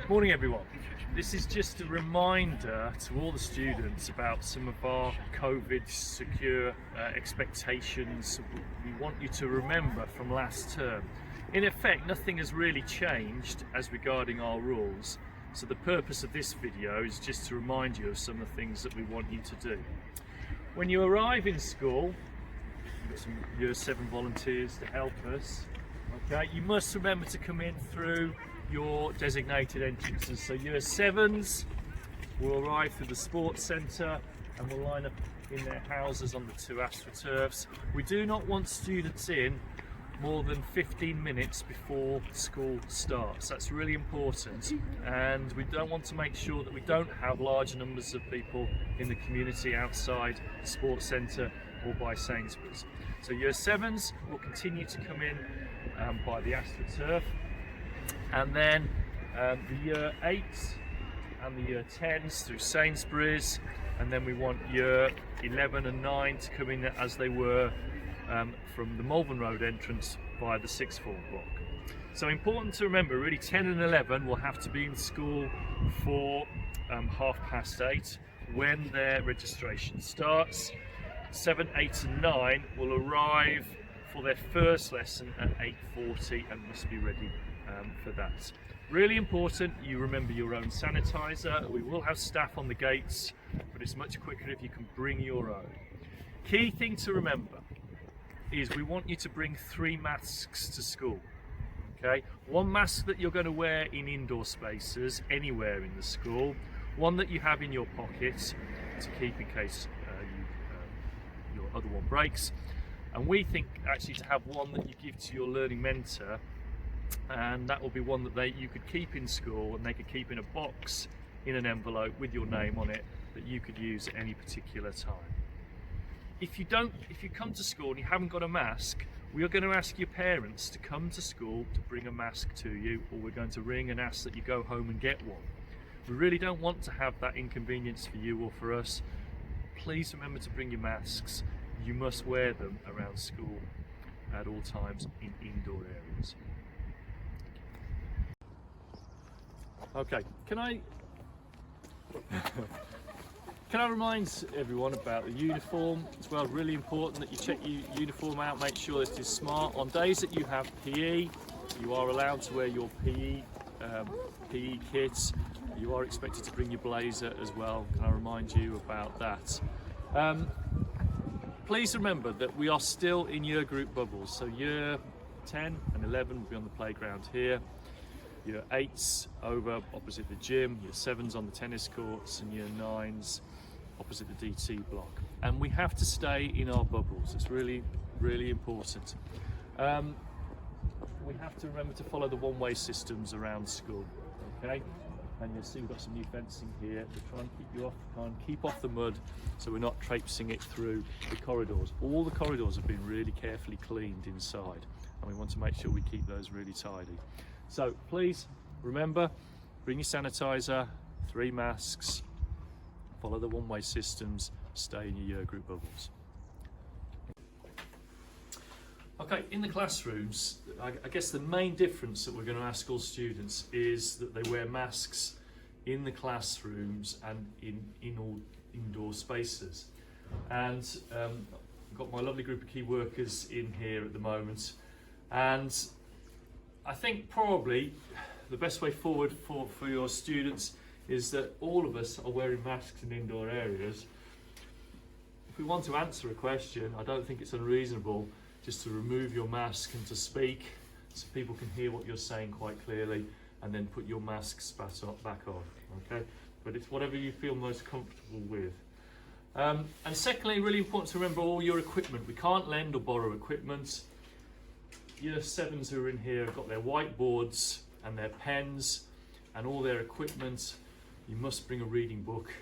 Morning everyone. This is just a reminder to all the students about some of our COVID secure expectations we want you to remember from last term. In effect, nothing has really changed as regarding our rules, so the purpose of this video is just to remind you of some of the things that we want you to do. When you arrive in school, we've got some Year 7 volunteers to help us. Okay, you must remember to come in through your designated entrances. So Year 7s will arrive through the sports centre and will line up in their houses on the two AstroTurfs. We do not want students in more than 15 minutes before school starts. That's really important, and we don't want to make sure that we don't have large numbers of people in the community outside the sports centre or by Sainsbury's. So Year 7s will continue to come in by the AstroTurf, and then the Year 8s and the Year 10s through Sainsbury's, and then we want Year 11 and 9 to come in as they were from the Malvern Road entrance via the sixth form block. So important to remember, really 10 and 11 will have to be in school for 8:30 when their registration starts. 7, 8 and 9 will arrive for their first lesson at 8:40 and must be ready for that. Really important, you remember your own sanitizer. We will have staff on the gates, but it's much quicker if you can bring your own. Key thing to remember is we want you to bring 3 masks to school. Okay, 1 mask that you're going to wear in indoor spaces anywhere in the school, 1 that you have in your pocket to keep in case your other one breaks, and we think actually to have 1 that you give to your learning mentor, and that will be 1 that you could keep in school and they could keep in a box in an envelope with your name on it that you could use at any particular time. If you come to school and you haven't got a mask, we are going to ask your parents to come to school to bring a mask to you, or we're going to ring and ask that you go home and get one. We really don't want to have that inconvenience for you or for us. Please remember to bring your masks. You must wear them around school at all times in indoor areas. Okay, can I remind everyone about the uniform as well? Really important that you check your uniform out, make sure it is smart. On days that you have PE, you are allowed to wear your PE kits. You are expected to bring your blazer as well. Can I remind you about that? Please remember that we are still in year group bubbles. So Year 10 and 11 will be on the playground here. Year 8s over opposite the gym, Year 7s on the tennis courts, and Year 9s opposite the DT block. And we have to stay in our bubbles. It's really, really important. We have to remember to follow the one-way systems around school, okay? And you'll see we've got some new fencing here to try and keep off the mud so we're not traipsing it through the corridors. All the corridors have been really carefully cleaned inside, and we want to make sure we keep those really tidy. So please remember, bring your sanitizer, 3 masks, follow the one-way systems, stay in your year group bubbles. Okay, in the classrooms, I guess the main difference that we're going to ask all students is that they wear masks in the classrooms and in all indoor spaces. And I've got my lovely group of key workers in here at the moment, and I think probably the best way forward for your students is that all of us are wearing masks in indoor areas. If we want to answer a question, I don't think it's unreasonable just to remove your mask and to speak so people can hear what you're saying quite clearly, and then put your masks back on, okay? But it's whatever you feel most comfortable with. And secondly, really important to remember all your equipment. We can't lend or borrow equipment. Year 7s who are in here have got their whiteboards and their pens and all their equipment. You must bring a reading book,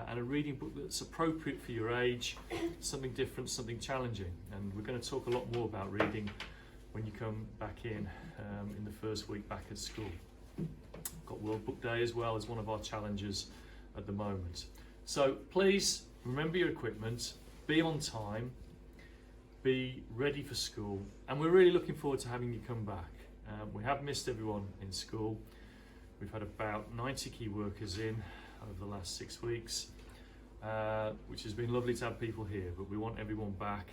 and a reading book that's appropriate for your age, something different, something challenging. And we're going to talk a lot more about reading when you come back in the first week back at school. Got World Book Day as well as one of our challenges at the moment. So please remember your equipment, be on time, be ready for school, and we're really looking forward to having you come back. We have missed everyone in school. We've had about 90 key workers in over the last 6 weeks, which has been lovely to have people here, but we want everyone back.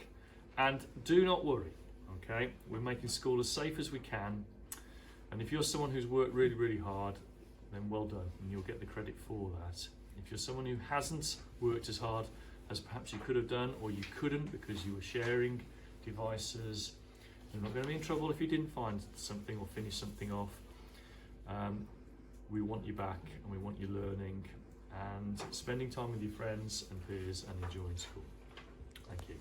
And do not worry, okay? We're making school as safe as we can. And if you're someone who's worked really, really hard, then well done, and you'll get the credit for that. If you're someone who hasn't worked as hard as perhaps you could have done, or you couldn't because you were sharing devices, you're not going to be in trouble if you didn't find something or finish something off. We want you back, and we want you learning and spending time with your friends and peers and enjoying school. Thank you.